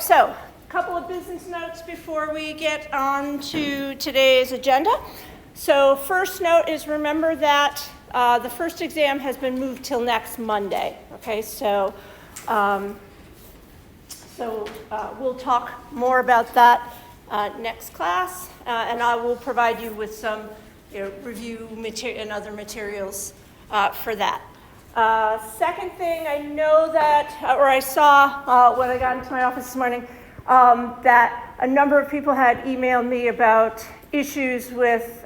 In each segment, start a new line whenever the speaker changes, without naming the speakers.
So, a couple of business notes before we get on to today's agenda. So, first note is remember that the first exam has been moved till next Monday. Okay, so we'll talk more about that next class, and I will provide you with some review material and other materials for that. Second thing, I know that, or I saw when I got into my office this morning, that a number of people had emailed me about issues with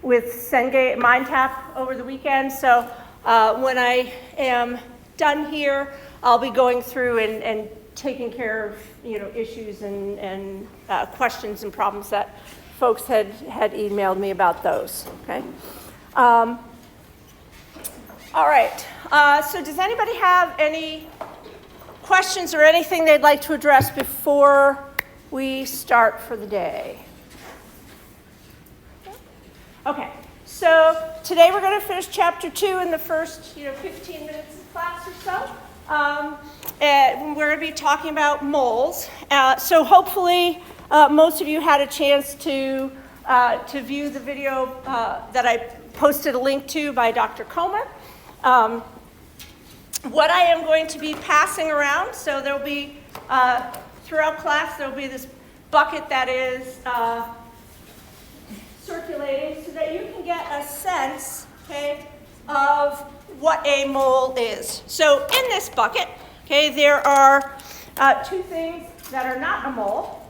Cengate MindTap over the weekend. So when I am done here, I'll be going through and taking care of issues and questions and problems that folks had emailed me about those. Okay. All right, so does anybody have any questions or anything they'd like to address before we start for the day? Okay, so today we're going to finish chapter 2 in the first 15 minutes of class or so. And we're going to be talking about moles. So hopefully most of you had a chance to view the video that I posted a link to by Dr. Comer. What I am going to be passing around, so there'll be, throughout class, there'll be this bucket that is circulating so that you can get a sense, okay, of what a mole is. So in this bucket, okay, there are 2 things that are not a mole,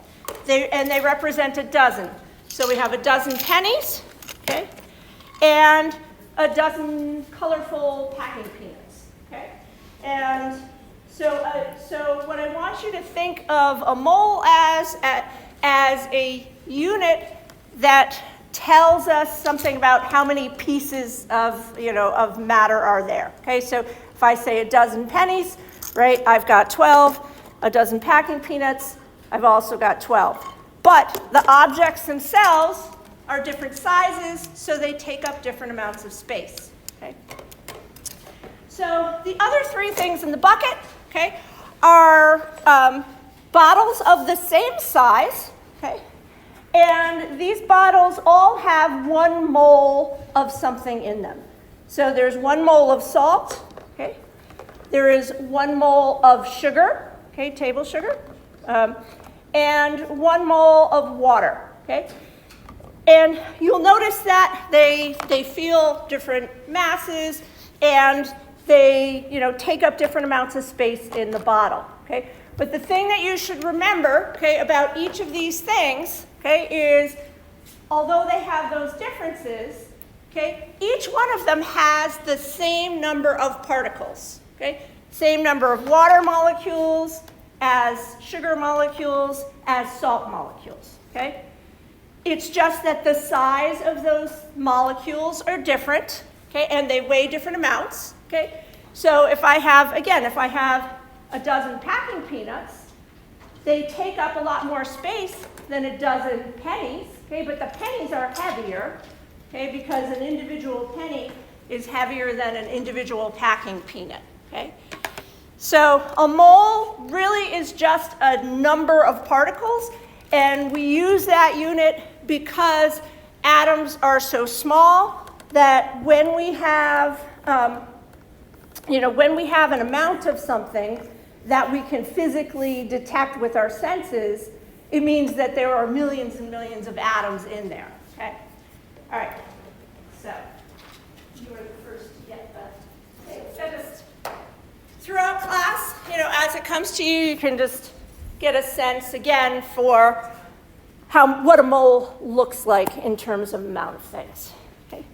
and they represent a dozen. So we have a dozen pennies, okay, and a dozen colorful packing peanuts, okay? And so what I want you to think of a mole as a unit that tells us something about how many pieces of matter are there, okay? So if I say a dozen pennies, right, I've got 12. A dozen packing peanuts, I've also got 12. But the objects themselves are different sizes, so they take up different amounts of space, okay? So the other 3 things in the bucket, okay, are bottles of the same size, okay? And these bottles all have 1 mole of something in them. So there's 1 mole of salt, okay? There is 1 mole of sugar, okay, table sugar, and 1 mole of water, okay? And you'll notice that they feel different masses and they take up different amounts of space in the bottle, okay? But the thing that you should remember, okay, about each of these things, okay, is although they have those differences, okay, each one of them has the same number of particles, okay? Same number of water molecules as sugar molecules as salt molecules, okay? It's just that the size of those molecules are different, okay, and they weigh different amounts, okay? So if I have a dozen packing peanuts, they take up a lot more space than a dozen pennies, okay, but the pennies are heavier, okay, because an individual penny is heavier than an individual packing peanut, okay? So a mole really is just a number of particles, and we use that unit because atoms are so small that when we have, an amount of something that we can physically detect with our senses, it means that there are millions and millions of atoms in there, okay? All right, so you were the first to get that. Okay, so just throughout class, as it comes to you, you can just get a sense, again, for what a mole looks like in terms of amount of things. Okay.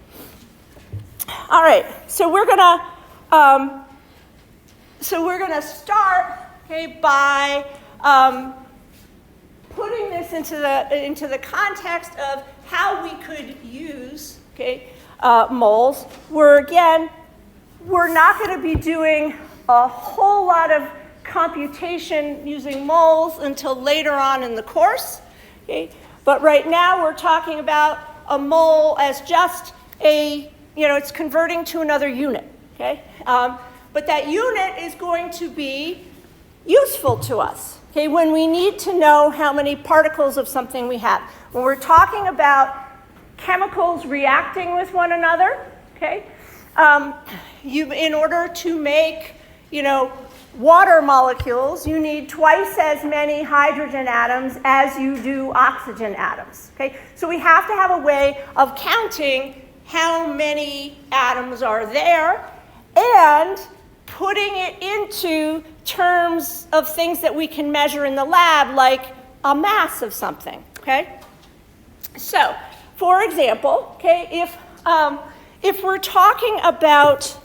All right. So we're gonna start, okay, by putting this into the context of how we could use, okay, moles. We're not going to be doing a whole lot of computation using moles until later on in the course. Okay. But right now we're talking about a mole as just it's converting to another unit, okay? But that unit is going to be useful to us, okay, when we need to know how many particles of something we have. When we're talking about chemicals reacting with one another, okay, in order to make, water molecules, you need twice as many hydrogen atoms as you do oxygen atoms, okay? So we have to have a way of counting how many atoms are there and putting it into terms of things that we can measure in the lab, like a mass of something, okay? So, for example, okay, if we're talking about,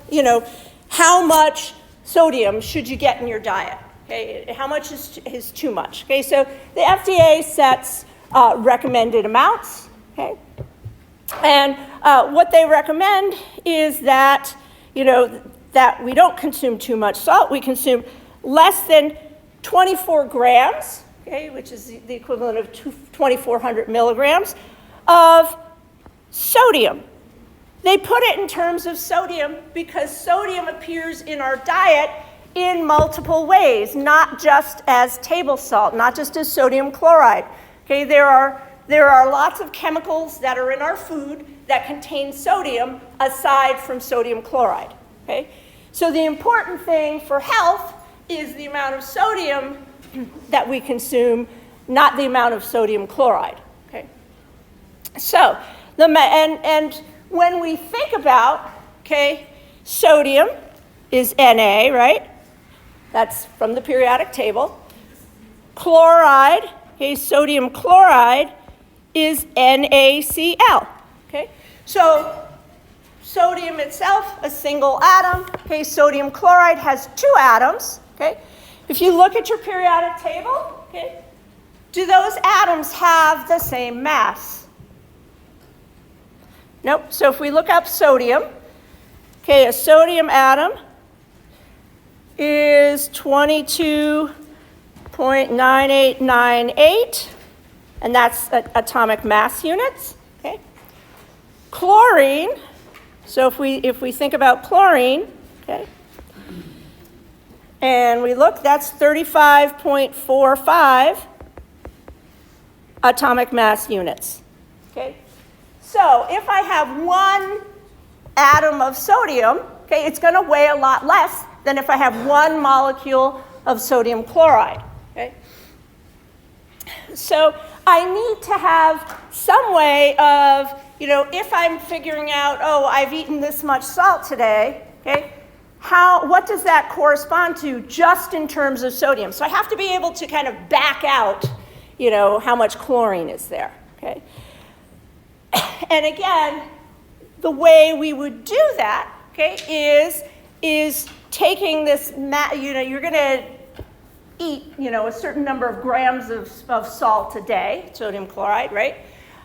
how much sodium should you get in your diet, okay? How much is too much, okay? So the FDA sets recommended amounts, okay? And what they recommend is that, that we don't consume too much salt. We consume less than 24 grams, okay, which is the equivalent of 2,400 milligrams of sodium. They put it in terms of sodium because sodium appears in our diet in multiple ways, not just as table salt, not just as sodium chloride. Okay, there are lots of chemicals that are in our food that contain sodium aside from sodium chloride. Okay, so the important thing for health is the amount of sodium that we consume, not the amount of sodium chloride. Okay, so and when we think about, okay, sodium is Na, right? That's from the periodic table. Chloride, okay, sodium chloride is NaCl, okay? So sodium itself, a single atom, okay, sodium chloride has 2 atoms, okay? If you look at your periodic table, okay, do those atoms have the same mass? Nope. So if we look up sodium, okay, a sodium atom is 22.9898, and that's atomic mass units. Okay. Chlorine. So if we think about chlorine, okay, and we look, that's 35.45 atomic mass units. Okay. So if I have 1 atom of sodium, okay, it's going to weigh a lot less than if I have 1 molecule of sodium chloride. Okay? So I need to have some way of, if I'm figuring out, oh, I've eaten this much salt today, okay, what does that correspond to just in terms of sodium? So I have to be able to kind of back out, how much chlorine is there. Okay? And again, the way we would do that, okay, is taking this, you're going to eat, a certain number of grams of salt a day, sodium chloride, right?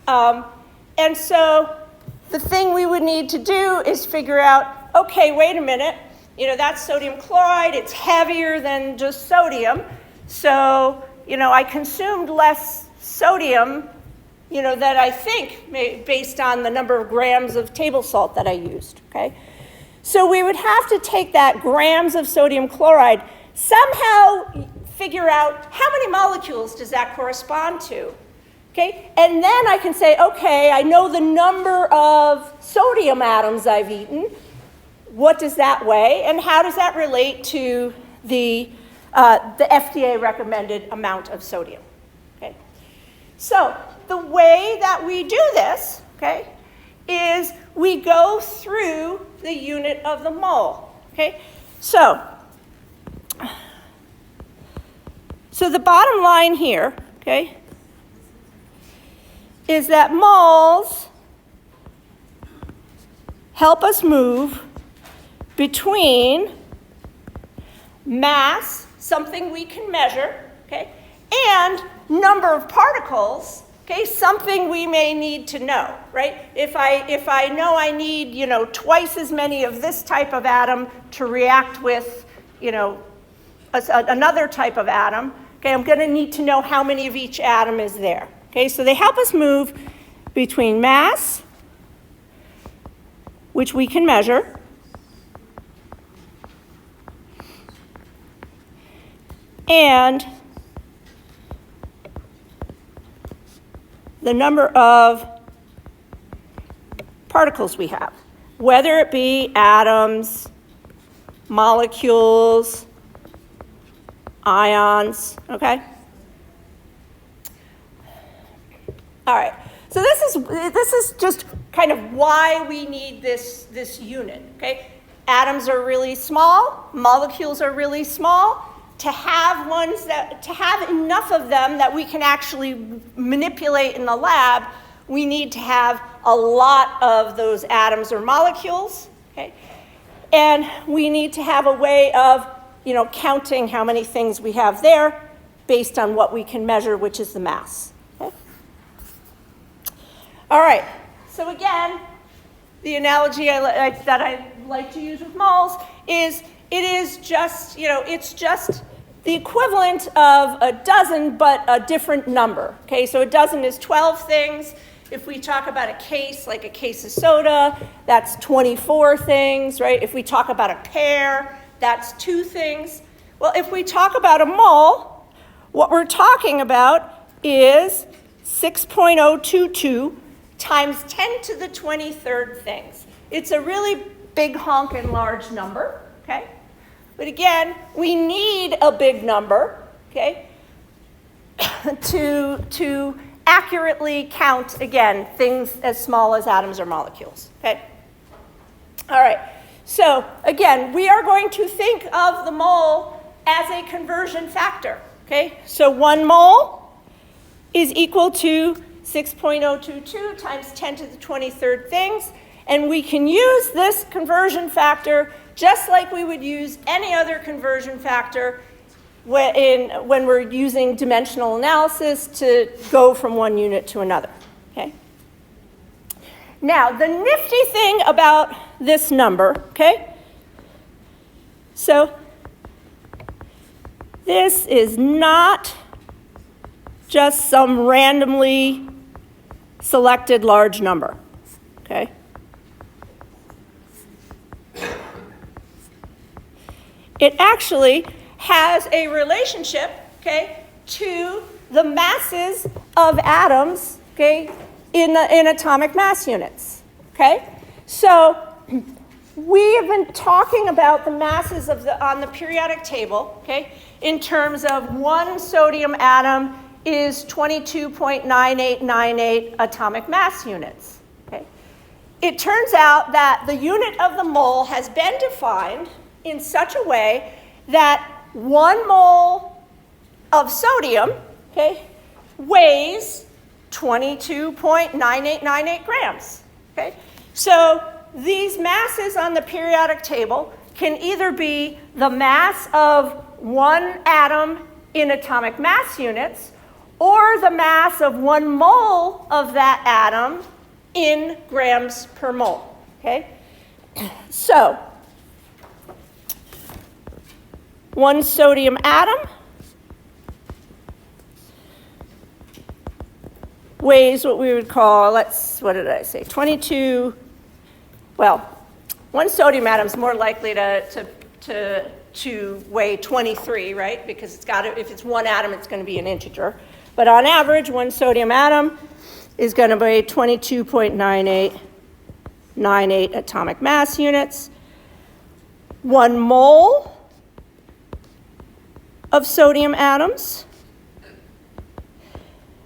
And so the thing we would need to do is figure out, okay, wait a minute, that's sodium chloride, it's heavier than just sodium, so, I consumed less sodium that I think, based on the number of grams of table salt that I used, okay? So we would have to take that grams of sodium chloride, somehow figure out how many molecules does that correspond to, okay? And then I can say, okay, I know the number of sodium atoms I've eaten. What does that weigh? And how does that relate to the FDA recommended amount of sodium, okay? So the way that we do this, okay, is we go through the unit of the mole, okay? So the bottom line here, okay, is that moles help us move between mass, something we can measure, okay, and number of particles, okay, something we may need to know, right? If I know I need, twice as many of this type of atom to react with, another type of atom, okay, I'm going to need to know how many of each atom is there. Okay, so they help us move between mass, which we can measure, and the number of particles we have, whether it be atoms, molecules, ions, okay? All right, so this is just kind of why we need this unit, okay? Atoms are really small, molecules are really small. To have enough of them that we can actually manipulate in the lab, we need to have a lot of those atoms or molecules, okay? And we need to have a way of, counting how many things we have there based on what we can measure, which is the mass. Okay? All right, so again, the analogy that I like to use with moles is it is just, it's just the equivalent of a dozen, but a different number. Okay, so a dozen is 12 things. If we talk about a case, like a case of soda, that's 24 things, right? If we talk about a pear, that's 2 things. Well, if we talk about a mole, what we're talking about is 6.022 times 10 to the 23rd things. It's a really big honkin' large number, okay? But again, we need a big number, okay, to accurately count, again, things as small as atoms or molecules, okay? All right, so again, we are going to think of the mole as a conversion factor, okay? So 1 mole is equal to 6.022 times 10 to the 23rd things, and we can use this conversion factor just like we would use any other conversion factor when we're using dimensional analysis to go from one unit to another, okay? Now, the nifty thing about this number, okay? So this is not just some randomly selected large number, okay? It actually has a relationship, okay, to the masses of atoms, okay, in atomic mass units, okay? So we have been talking about the masses on the periodic table, okay, in terms of 1 sodium atom is 22.9898 atomic mass units, okay? It turns out that the unit of the mole has been defined in such a way that 1 mole of sodium, okay, weighs 22.9898 grams, okay? So these masses on the periodic table can either be the mass of 1 atom in atomic mass units or the mass of 1 mole of that atom in grams per mole, okay? So 1 sodium atom weighs what we would call, what did I say, 22, well, 1 sodium atom is more likely to weigh 23, right? Because if it's 1 atom, it's going to be an integer. But on average, 1 sodium atom is going to weigh 22.9898 atomic mass units. 1 mole of sodium atoms.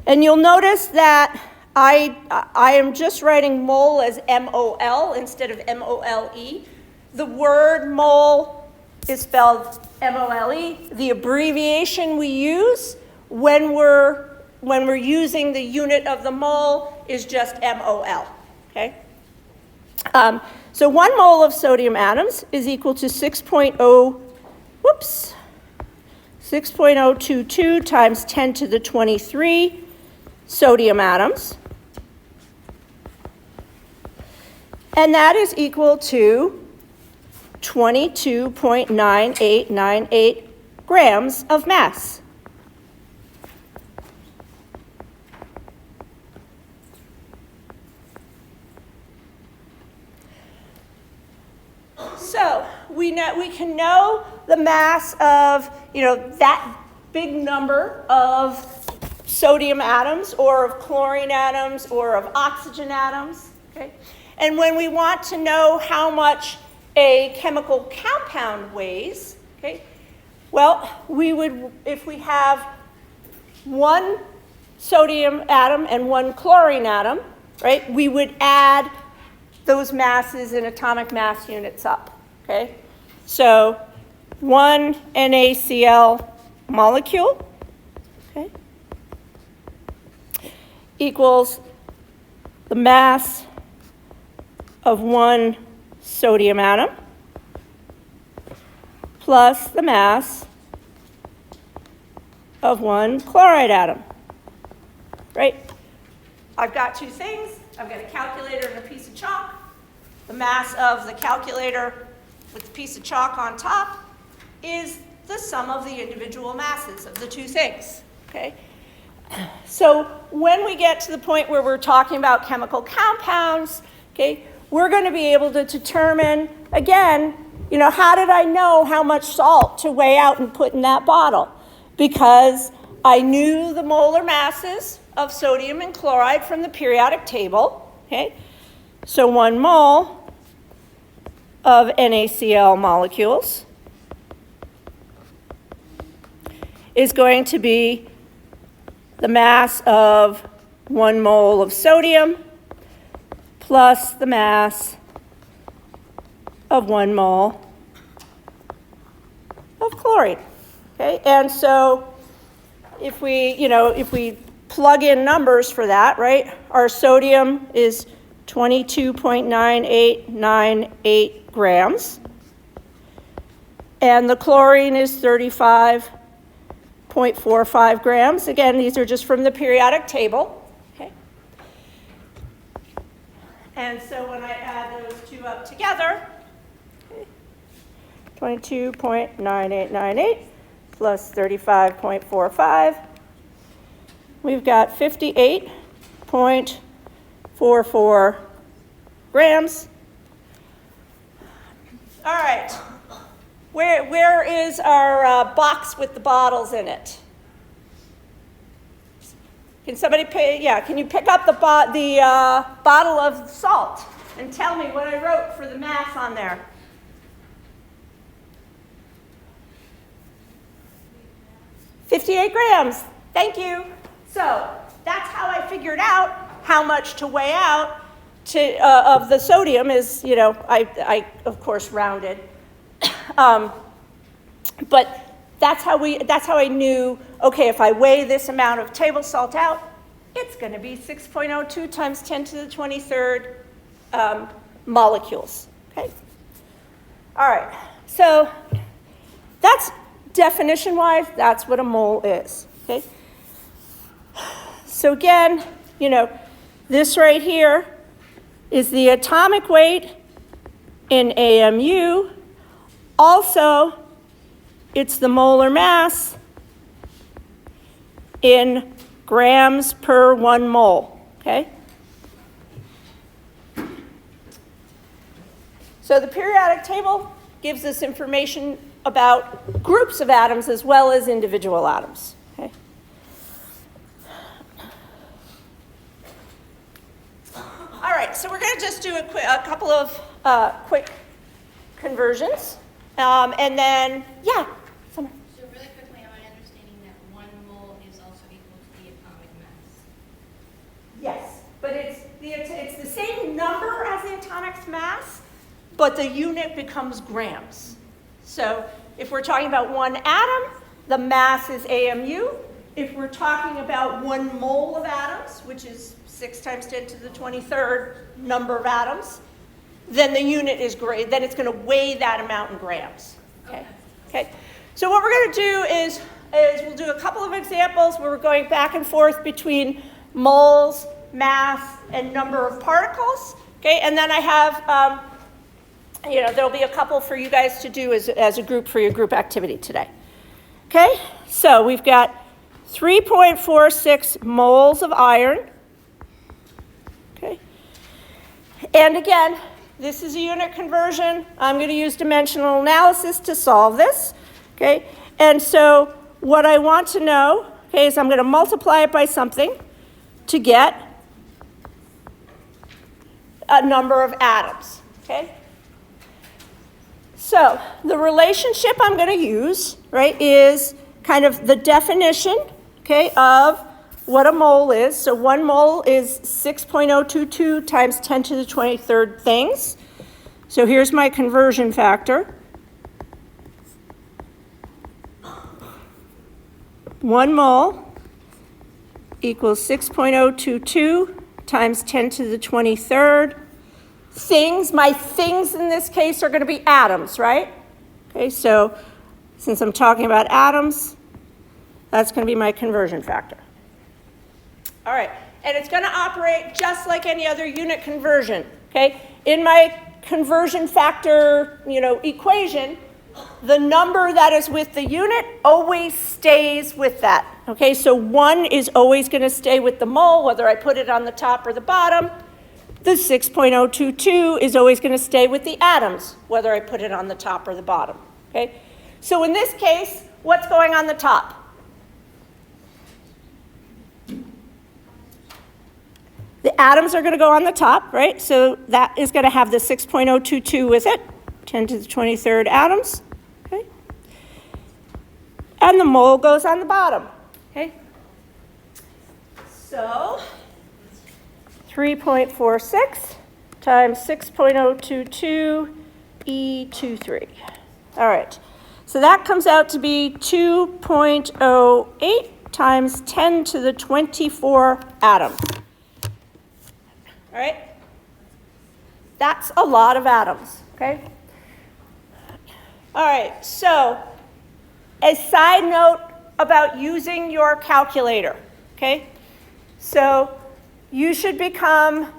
And you'll notice that I am just writing mole as M-O-L instead of M-O-L-E. The word mole is spelled M-O-L-E. The abbreviation we use when we're using the unit of the mole is just M-O-L, okay? So 1 mole of sodium atoms is equal to 6.022 times 10 to the 23 sodium atoms. And that is equal to 22.9898 grams of mass. So we can know the mass of, that big number of sodium atoms or of chlorine atoms or of oxygen atoms. Okay? And when we want to know how much a chemical compound weighs, okay, well, we would, if we have one sodium atom and one chlorine atom, right, we would add those masses in atomic mass units up, okay? So one NaCl molecule, okay, equals the mass of one sodium atom plus the mass of one chloride atom, right? I've got two things. I've got a calculator and a piece of chalk. The mass of the calculator with the piece of chalk on top is the sum of the individual masses of the two things, okay? So when we get to the point where we're talking about chemical compounds, okay, we're going to be able to determine, again, you know, how did I know how much salt to weigh out and put in that bottle? Because I knew the molar masses of sodium and chloride from the periodic table, okay? So 1 mole of NaCl molecules is going to be the mass of 1 mole of sodium plus the mass of 1 mole of chlorine, okay? And so if we plug in numbers for that, right? Our sodium is 22.9898 grams. And the chlorine is 35.45 grams. Again, these are just from the periodic table. Okay. And so when I add those two up together, 22.9898 plus 35.45, we've got 58.44 grams. All right. Where is our box with the bottles in it? Can somebody can you pick up the bottle of salt and tell me what I wrote for the mass on there? 58 grams. Thank you. So that's how I figured out how much to weigh out of the sodium is, you know, I of course rounded. But that's how I knew, okay, if I weigh this amount of table salt out, it's going to be 6.02 times 10 to the 23rd molecules, okay? All right, so that's definition-wise, that's what a mole is, okay? So again, you know, this right here is the atomic weight in AMU. Also, it's the molar mass in grams per 1 mole, okay? So the periodic table gives us information about groups of atoms as well as individual atoms, okay? All right, so we're going to just do a couple of quick conversions. And then, yeah.
So really quickly, am I understanding that 1 mole is also equal to the atomic mass?
Yes, but it's the same number as the atomic mass, but the unit becomes grams. So if we're talking about 1 atom, the mass is AMU. If we're talking about 1 mole of atoms, which is 6 times 10 to the 23rd number of atoms, then the unit is then it's going to weigh that amount in grams. Okay. So what we're going to do is we'll do a couple of examples where we're going back and forth between moles, mass, and number of particles. Okay, and then I have there'll be a couple for you guys to do as a group for your group activity today. Okay, so we've got 3.46 moles of iron. Okay, and again, this is a unit conversion. I'm going to use dimensional analysis to solve this, okay? And so what I want to know, okay, is I'm going to multiply it by something to get a number of atoms, okay? So the relationship I'm going to use, right, is kind of the definition, okay, of what a mole is. So 1 mole is 6.022 times 10 to the 23rd things. So here's my conversion factor. 1 mole equals 6.022 times 10 to the 23rd. Things, my things in this case are going to be atoms, right? Okay, so since I'm talking about atoms, that's going to be my conversion factor. All right, and it's going to operate just like any other unit conversion, okay? In my conversion factor, equation, the number that is with the unit always stays with that, okay? So 1 is always going to stay with the mole, whether I put it on the top or the bottom. The 6.022 is always going to stay with the atoms, whether I put it on the top or the bottom, okay? So in this case, what's going on the top? The atoms are going to go on the top, right? So that is going to have the 6.022 with it, 10 to the 23rd atoms, okay? And the mole goes on the bottom, okay? So 3.46 times 6.022 E23. All right, so that comes out to be 2.08 times 10 to the 24 atoms. All right? That's a lot of atoms, okay? All right, so a side note about using your calculator, okay? So you should become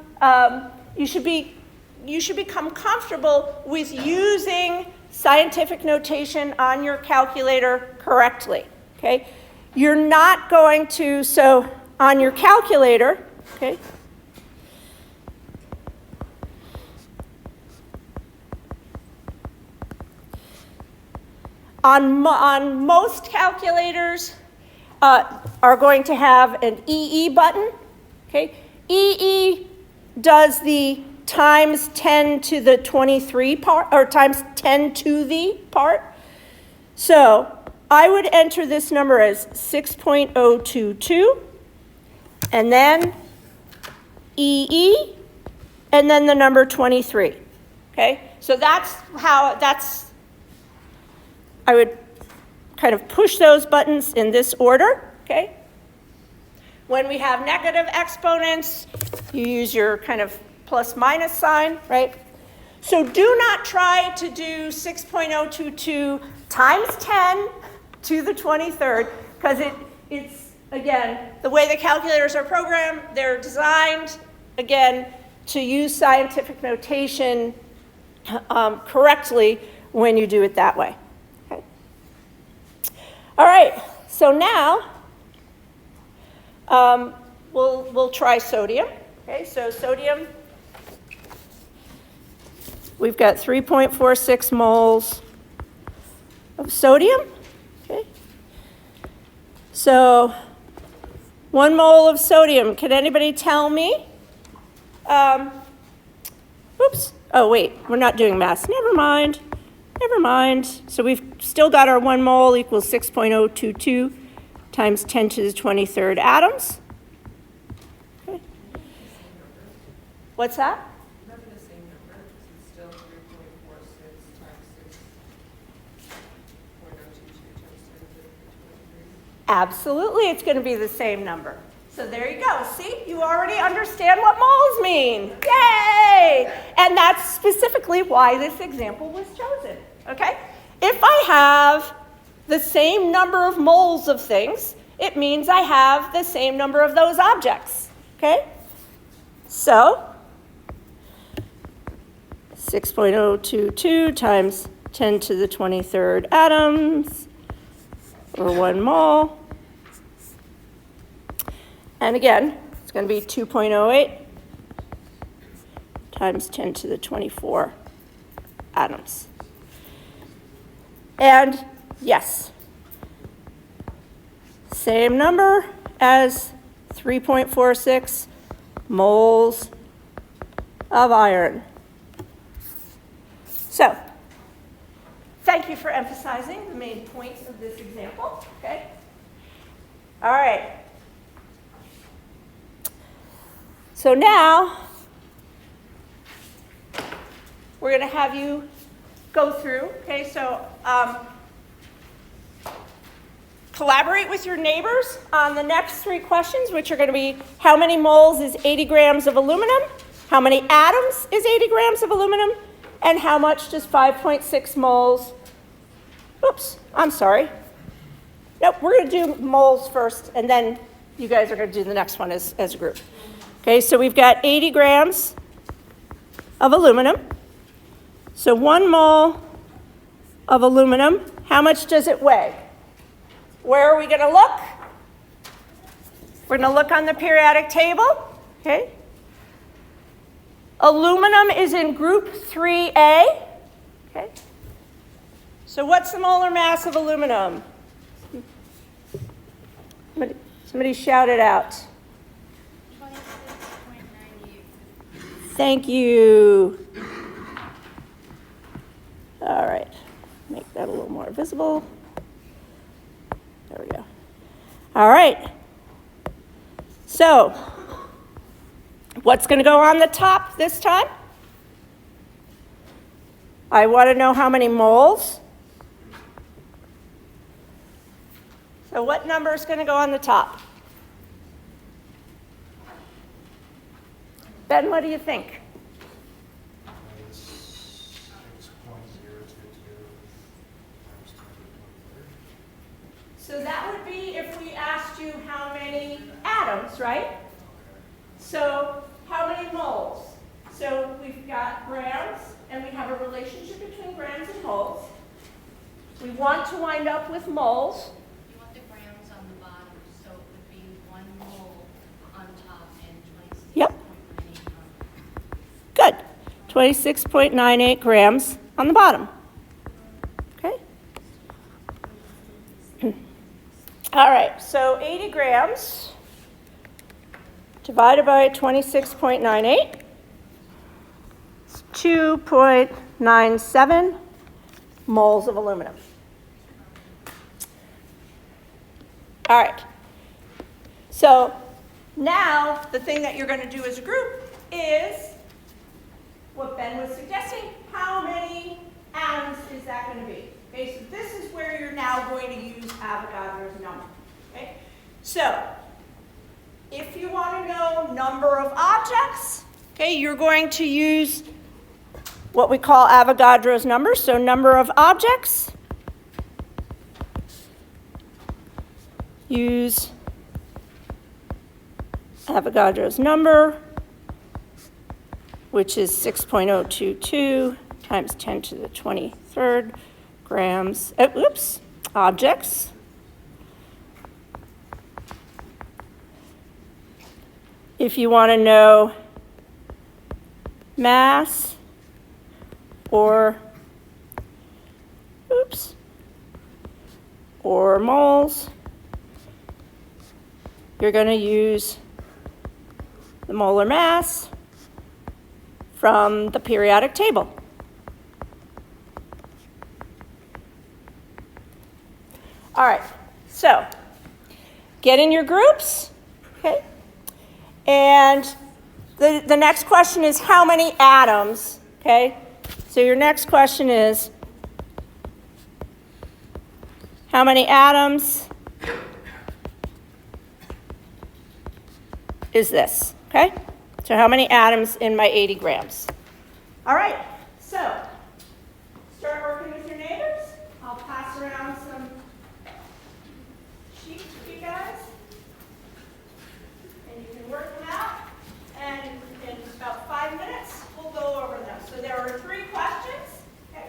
comfortable with using scientific notation on your calculator correctly, okay? You're not going to, so on your calculator, okay? On most calculators are going to have an EE button, okay? EE does the times 10 to the 23 part, or times 10 to the part. So I would enter this number as 6.022, and then EE, and then the number 23, okay? So I would kind of push those buttons in this order, okay? When we have negative exponents, you use your kind of plus minus sign, right? So do not try to do 6.022 times 10 to the 23rd, because it's, again, the way the calculators are programmed, they're designed, again, to use scientific notation correctly when you do it that way. All right, so now we'll try sodium. Okay, so sodium, we've got 3.46 moles of sodium. Okay, so 1 mole of sodium. Can anybody tell me? Oops. Oh wait, we're not doing mass. Never mind. So we've still got our 1 mole equals 6.022 times 10 to the 23rd atoms. Okay. What's that?
Remember the same number, it's still 3.46 times 6.022 times 10 to the 23.
Absolutely, it's going to be the same number. So there you go. See, you already understand what moles mean. Yay! And that's specifically why this example was chosen. Okay? If I have the same number of moles of things, it means I have the same number of those objects. Okay? So 6.022 times 10 to the 23rd atoms, or 1 mole. And again, it's going to be 2.08 times 10 to the 24 atoms. And yes, same number as 3.46 moles of iron. So, thank you for emphasizing the main point of this example, okay? All right. So now, we're going to have you go through, okay? So, collaborate with your neighbors on the next 3 questions, which are going to be how many moles is 80 grams of aluminum? How many atoms is 80 grams of aluminum? And how much does 5.6 moles, oops, I'm sorry. Nope, we're going to do moles first, and then you guys are going to do the next one as a group. Okay, so we've got 80 grams of aluminum. So 1 mole of aluminum, how much does it weigh? Where are we going to look? We're going to look on the periodic table, okay? Aluminum is in group 3A, okay? So what's the molar mass of aluminum? Somebody shout it out.
26.98.
Thank you. All right, make that a little more visible. There we go. All right. So, what's going to go on the top this time? I want to know how many moles. So what number is going to go on the top? Ben, what do you think? So that would be if we asked you how many atoms, right? So how many moles? So we've got grams, and we have a relationship between grams and moles. We want to wind up with moles.
You want the grams on the bottom, so it would be 1 mole on top and 26.98
Yep.
on.
Good. 26.98 grams on the bottom. Okay? All right, so 80 grams divided by 26.98 is 2.97 moles of aluminum. All right. So now the thing that you're going to do as a group is what Ben was suggesting. How many atoms is that going to be? Okay, so this is where you're now going to use Avogadro's number. Okay, so if you want to know number of objects, okay, you're going to use what we call Avogadro's number. So number of objects, use Avogadro's number, which is 6.022 times 10 to the 23rd grams, objects. If you want to know mass or moles, you're going to use the molar mass from the periodic table. All right, so get in your groups, okay? And the next question is how many atoms, okay? So your next question is how many atoms is this, okay? So how many atoms in my 80 grams? All right, so start working with your neighbors. I'll pass around some sheets for you guys. And you can work them out. And in about 5 minutes, we'll go over them. So there are 3 questions. Okay.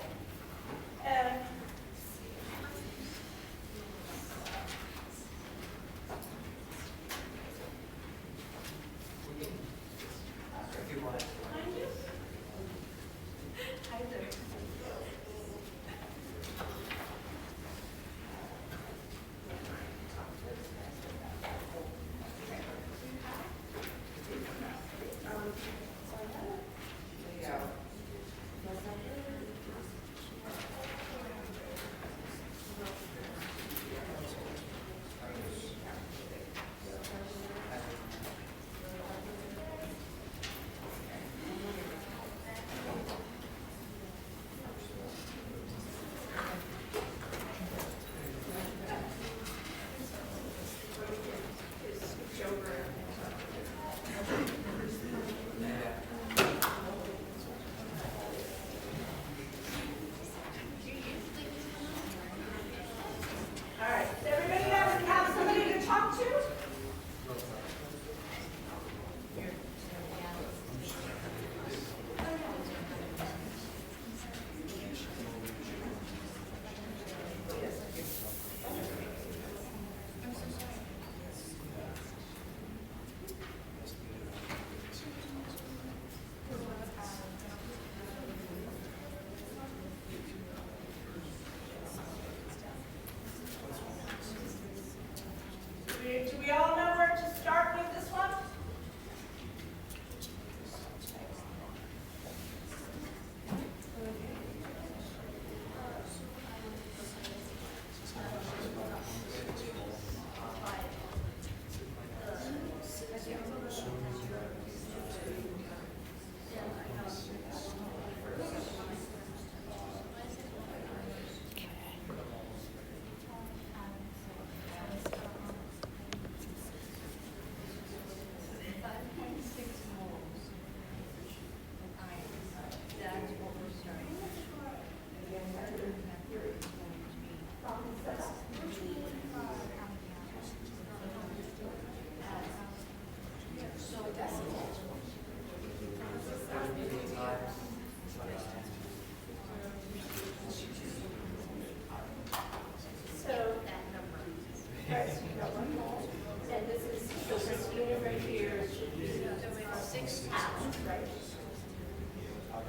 this unit right here should be 6 atoms, right?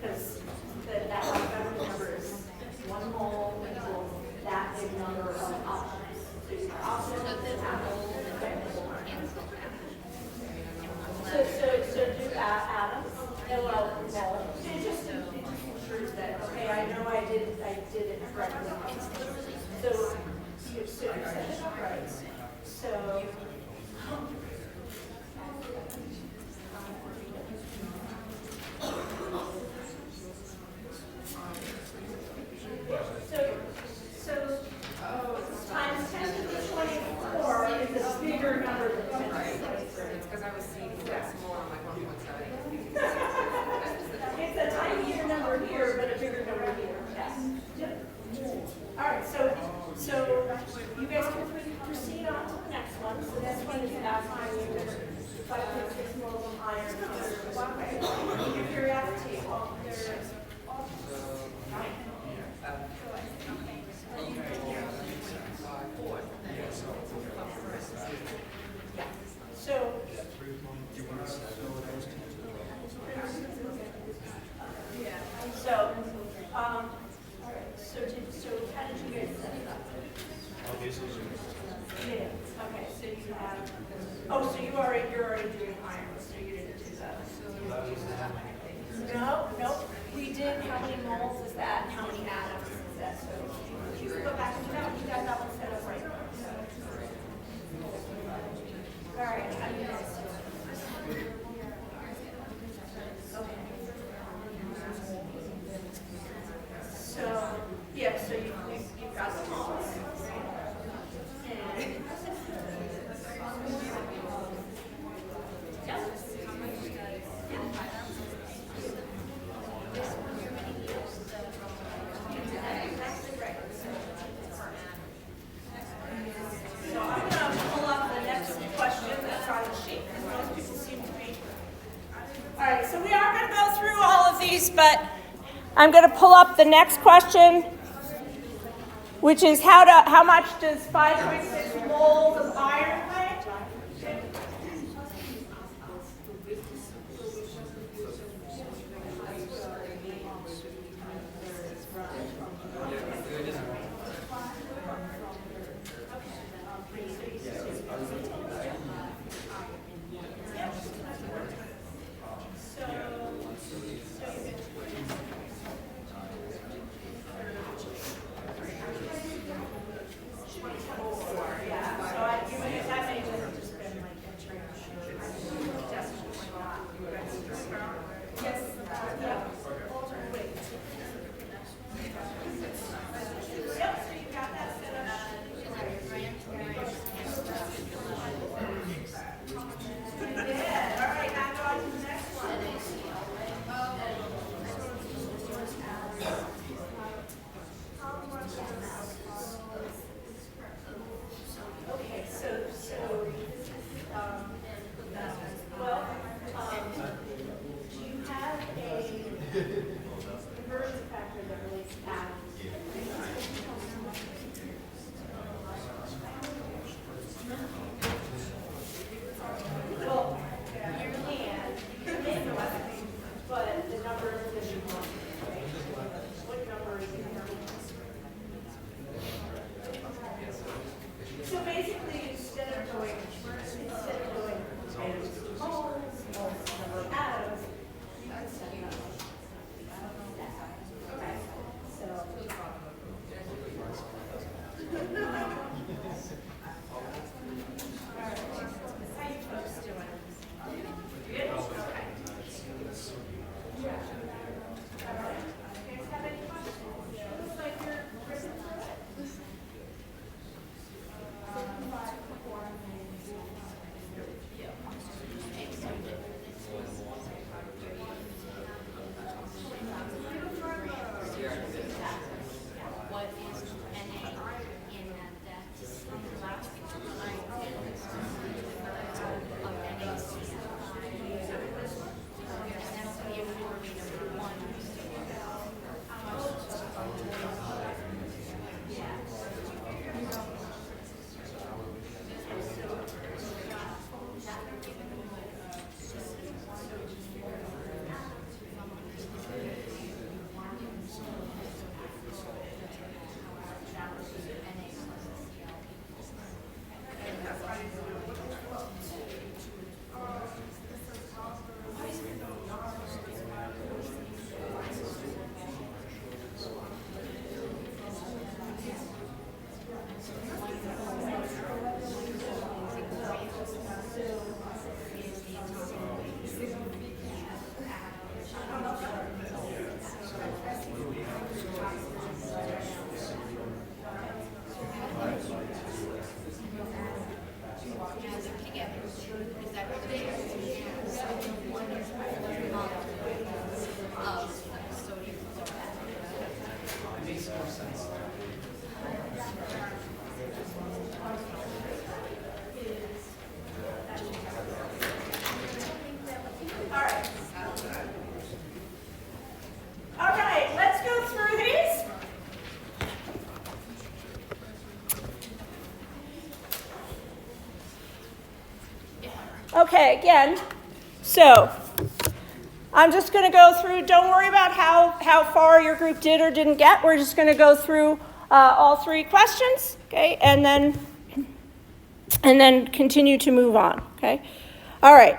Because that atomic number is 1 mole equals that big number of atoms. So you have atoms and atoms. So do atoms, and well, mole. It just ensures that, okay, I know I did it correctly. So you set it up right. So times 10 to the 24 is a bigger number than 10 to the 24.
It's because I was seeing that small on my 1.7.
It's a tinier number here, but a bigger number here. Yes. Yep. All right. So you guys can proceed on to the next one. So this one is about finding 5.6 moles of iron. Your periodic table. There's all right, so how did you guys set it up? Yeah, okay, so you have, so you're already doing iron, so you didn't do that. No, we did, how many moles is that, and how many atoms is that, so you can go back and you got that one set up right. All right, how do you guys? So, yeah, so you've got the moles. So I'm going to pull up the next question that's on the sheet, because most people seem to be. All right, so we are going to go through all of these, but I'm going to pull up the next question, which is how much does 5.6 moles of iron weigh? Yeah, so you would use that
sodium.
Makes more sense.
All right, let's go through these. Okay, again, so I'm just going to go through, don't worry about how far your group did or didn't get. We're just going to go through all three questions, okay, and then continue to move on, okay? All right,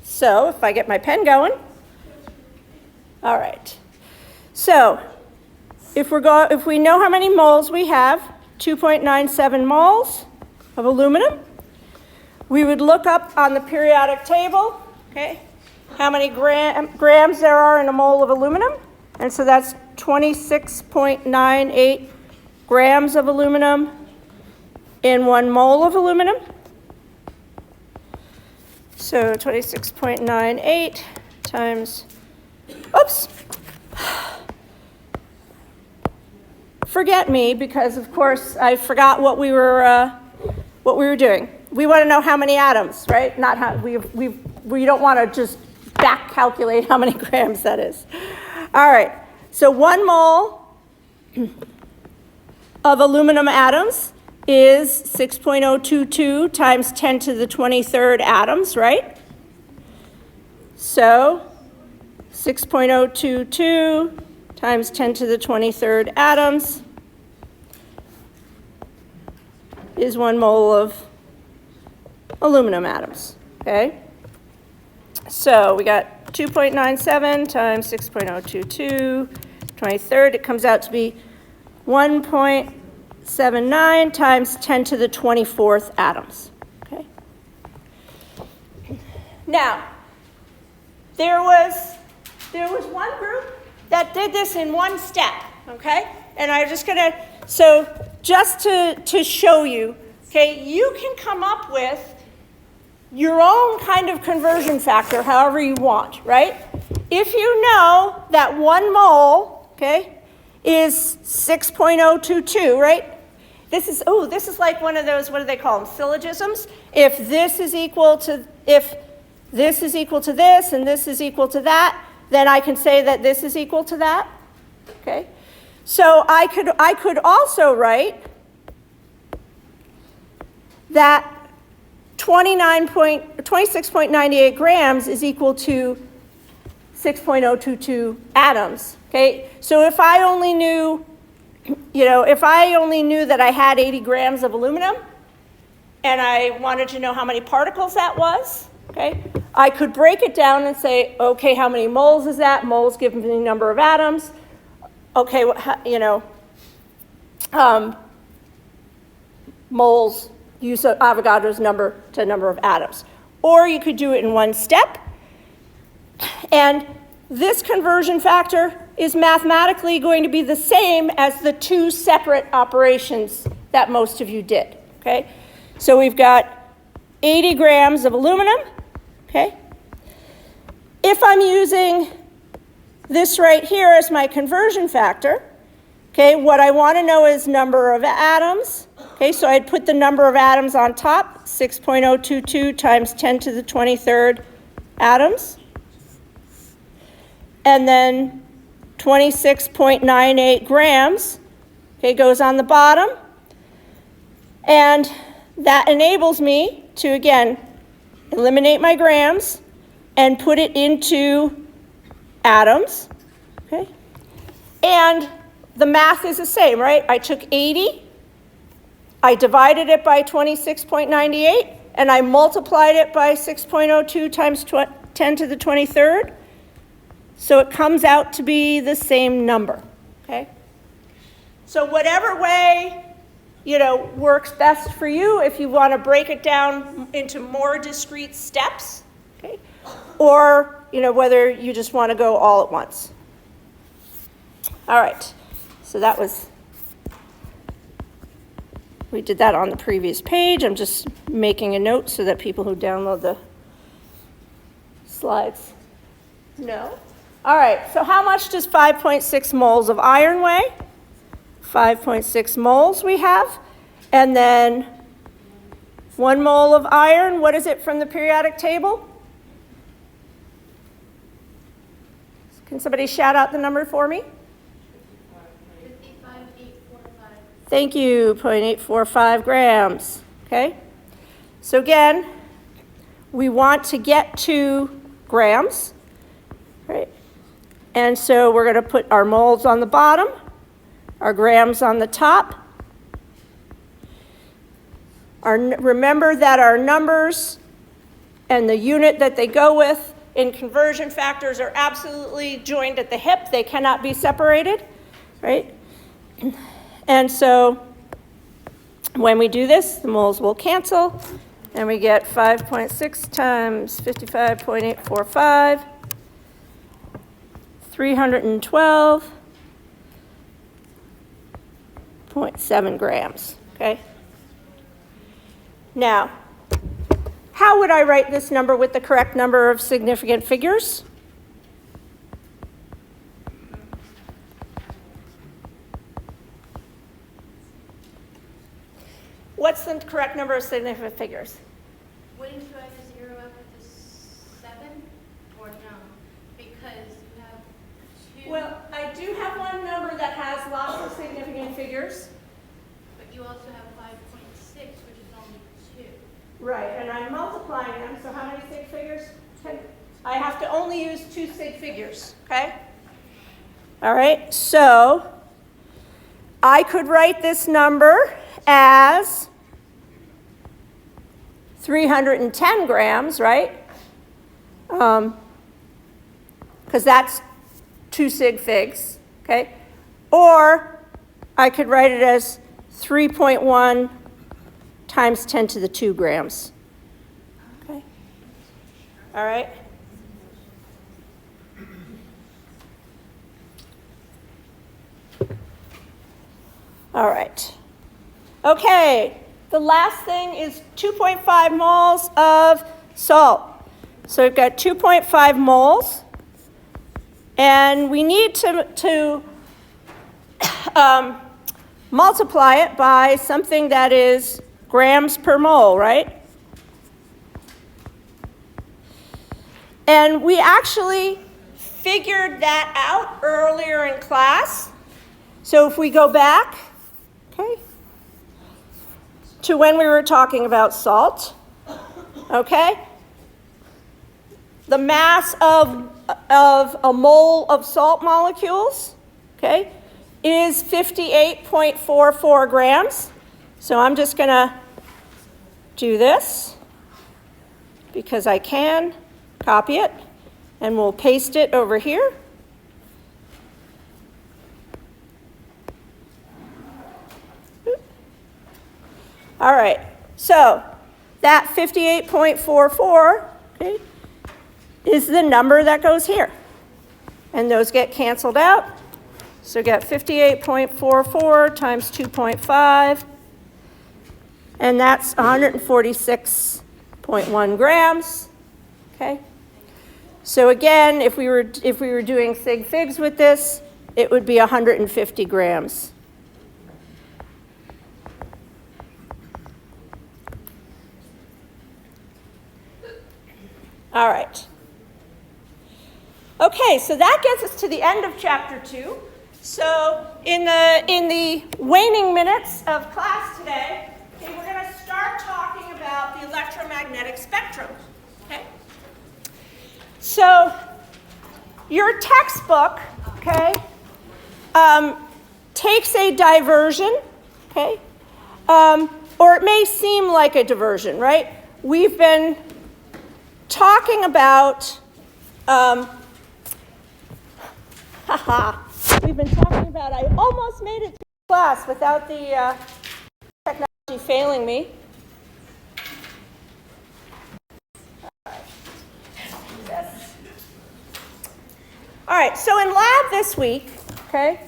so if I get my pen going. All right, so if we know how many moles we have, 2.97 moles of aluminum, we would look up on the periodic table, okay, how many grams there are in a mole of aluminum. And so that's 26.98 grams of aluminum in 1 mole of aluminum. So 26.98 times, oops. Forget me, because of course I forgot what we were doing. We want to know how many atoms, right? Not how we don't want to just back calculate how many grams that is. All right. So 1 mole of aluminum atoms is 6.022 times 10 to the 23rd atoms, right? So 6.022 times 10 to the 23rd atoms is 1 mole of aluminum atoms, okay? So we got 2.97 times 6.022, 23rd, it comes out to be 1.79 times 10 to the 24th atoms, okay? Now, there was one group that did this in one step, okay? And I'm just gonna, so just to show you, okay, you can come up with your own kind of conversion factor however you want, right? If you know that 1 mole, okay, is 6.022, right? This is like one of those, what do they call them, syllogisms? If this is equal to this and this is equal to that, then I can say that this is equal to that, okay? So I could also write that 26.98 grams is equal to 6.022 atoms, okay? So if I only knew, that I had 80 grams of aluminum and I wanted to know how many particles that was, okay, I could break it down and say, okay, how many moles is that? Moles give me the number of atoms. Okay, moles use Avogadro's number to number of atoms. Or you could do it in one step. And this conversion factor is mathematically going to be the same as the 2 separate operations that most of you did, okay? So we've got 80 grams of aluminum, okay? If I'm using this right here as my conversion factor, okay, what I want to know is number of atoms. Okay, so I'd put the number of atoms on top, 6.022 times 10 to the 23rd atoms. And then 26.98 grams, okay, goes on the bottom. And that enables me to, again, eliminate my grams and put it into atoms, okay? And the math is the same, right? I took 80, I divided it by 26.98, and I multiplied it by 6.02 times 10 to the 23rd. So it comes out to be the same number, okay? So whatever way, works best for you, if you want to break it down into more discrete steps, okay? Or, whether you just want to go all at once. All right, so that was, we did that on the previous page. I'm just making a note so that people who download the slides No. All right, so how much does 5.6 moles of iron weigh? 5.6 moles we have. And then 1 mole of iron, what is it from the periodic table? Can somebody shout out the number for me?
55,845.
Thank you, 0.845 grams. Okay? So again, we want to get to grams, right? And so we're going to put our moles on the bottom, our grams on the top. Remember that our numbers and the unit that they go with in conversion factors are absolutely joined at the hip. They cannot be separated, right? And so when we do this, the moles will cancel, and we get 5.6 times 55.845, 312.7 grams, okay? Now, how would I write this number with the correct number of significant figures? What's the correct number of significant figures?
Wouldn't you either zero out with the 7 or no? Because you have 2.
Well, I do have one number that has lots of significant figures.
But you also have 5.6, which is only 2.
Right, and I'm multiplying them, so how many sig figures? I have to only use 2 sig figures, okay? All right, so I could write this number as 310 grams, right? Because that's 2 sig figs, okay? Or I could write it as 3.1 times 10 to the 2 grams. Okay? All right? All right. Okay, the last thing is 2.5 moles of salt. So we've got 2.5 moles, and we need to multiply it by something that is grams per mole, right? And we actually figured that out earlier in class. So if we go back, okay, to when we were talking about salt, okay, the mass of a mole of salt molecules, okay, is 58.44 grams. So I'm just going to do this because I can copy it, and we'll paste it over here. All right, so that 58.44, okay, is the number that goes here. And those get canceled out. So get 58.44 times 2.5, and that's 146.1 grams. Okay. So again, if we were doing sig figs with this, it would be 150 grams. All right. Okay, so that gets us to the end of chapter 2. So in the waning minutes of class today, okay, we're going to start talking about the electromagnetic spectrum. Okay? So your textbook, okay, takes a diversion, okay, or it may seem like a diversion, right? We've been talking about, I almost made it to class without the technology failing me. All right, so in lab this week, okay,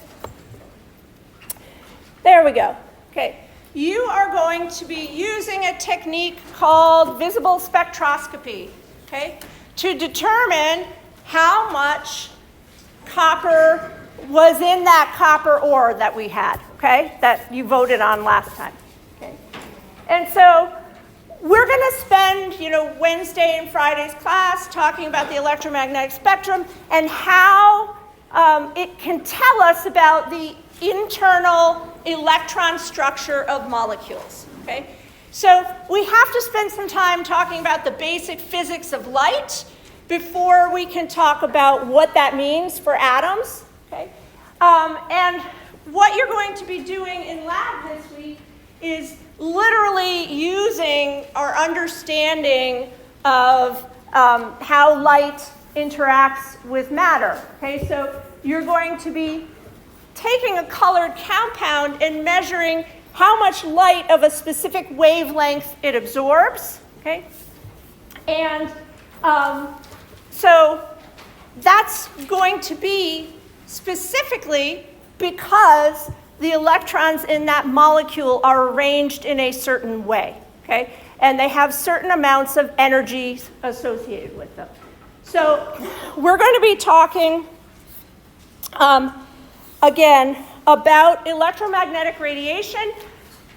there we go. Okay, you are going to be using a technique called visible spectroscopy, okay, to determine how much copper was in that copper ore that we had, okay, that you voted on last time. Okay? And so we're going to spend, Wednesday and Friday's class talking about the electromagnetic spectrum and how it can tell us about the internal electron structure of molecules. Okay? So we have to spend some time talking about the basic physics of light before we can talk about what that means for atoms. Okay? And what you're going to be doing in lab this week is literally using our understanding of how light interacts with matter. Okay? So you're going to be taking a colored compound and measuring how much light of a specific wavelength it absorbs, okay? And so that's going to be specifically because the electrons in that molecule are arranged in a certain way, okay? And they have certain amounts of energy associated with them. So we're going to be talking again about electromagnetic radiation.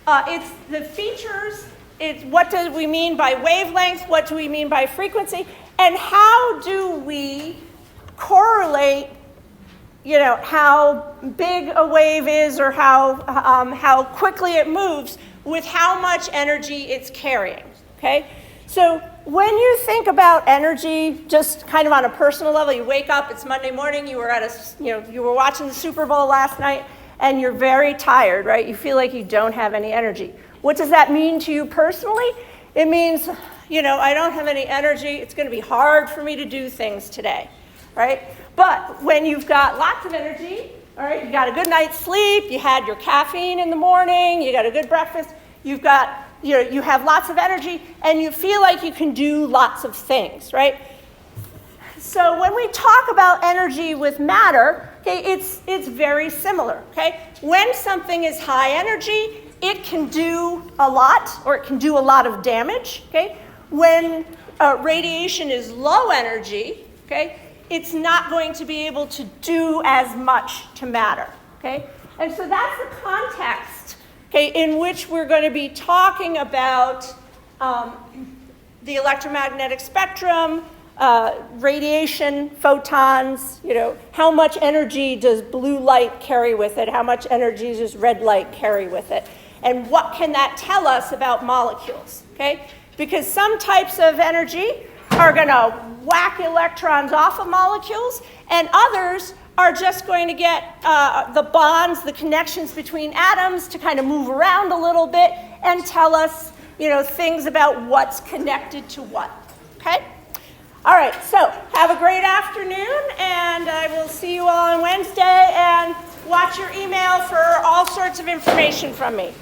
It's the features, it's what do we mean by wavelength, what do we mean by frequency, and how do we correlate, how big a wave is or how quickly it moves with how much energy it's carrying, okay? So when you think about energy, just kind of on a personal level, you wake up, it's Monday morning, you were watching the Super Bowl last night, and you're very tired, right? You feel like you don't have any energy. What does that mean to you personally? It means, I don't have any energy. It's going to be hard for me to do things today, right? But when you've got lots of energy, all right, you got a good night's sleep, you had your caffeine in the morning, you got a good breakfast, you have lots of energy, and you feel like you can do lots of things, right? So when we talk about energy with matter, okay, it's very similar, okay? When something is high energy, it can do a lot, or it can do a lot of damage, okay? When radiation is low energy, okay, it's not going to be able to do as much to matter, okay? And so that's the context, okay, in which we're going to be talking about the electromagnetic spectrum, radiation, photons, how much energy does blue light carry with it? How much energy does red light carry with it? And what can that tell us about molecules, okay? Because some types of energy are going to whack electrons off of molecules, and others are just going to get the bonds, the connections between atoms to kind of move around a little bit and tell us, things about what's connected to what, okay? All right, so have a great afternoon, and I will see you all on Wednesday, and watch your email for all sorts of information from me.